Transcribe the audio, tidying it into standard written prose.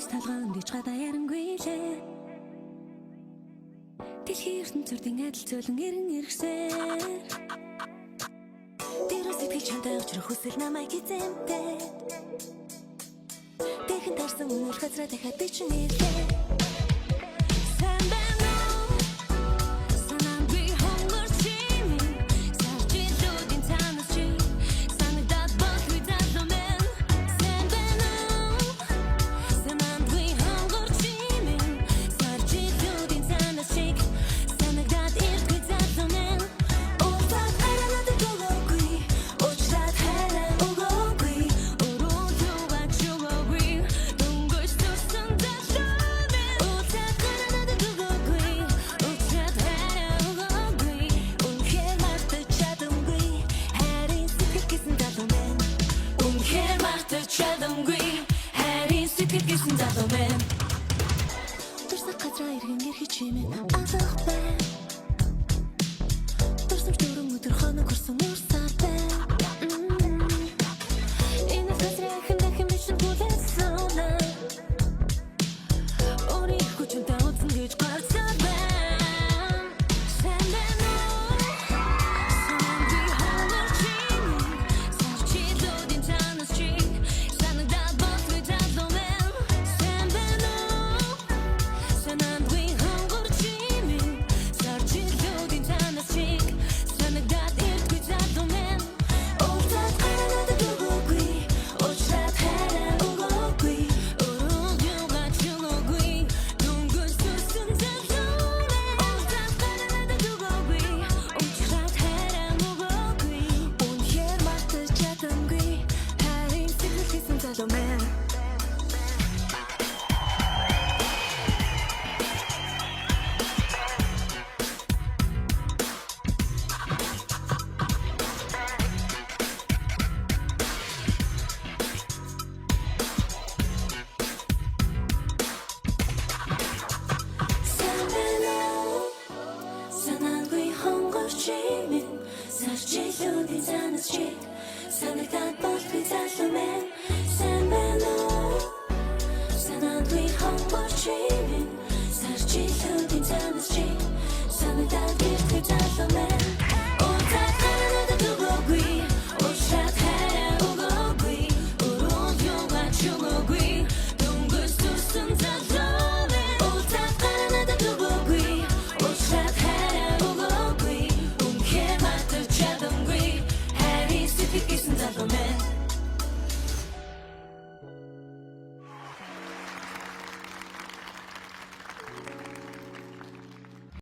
талгаанд ичгаа даярангүй лээ. Дэлхийн ертөнцийн адил зөөлөн эрен иргсээр тэрс сэтгэл чамтай өчрөх хүсэл намайг эзэмтэй. Тэхэн тарсан үнэр хазраа дахиад би чинь ирлээ. Санагдаад болтгүй залуу сайн байна уу? Санаандгүй хонгорч юм. Сарч илүүдийн цанаас чи санагдаад ирэх залуу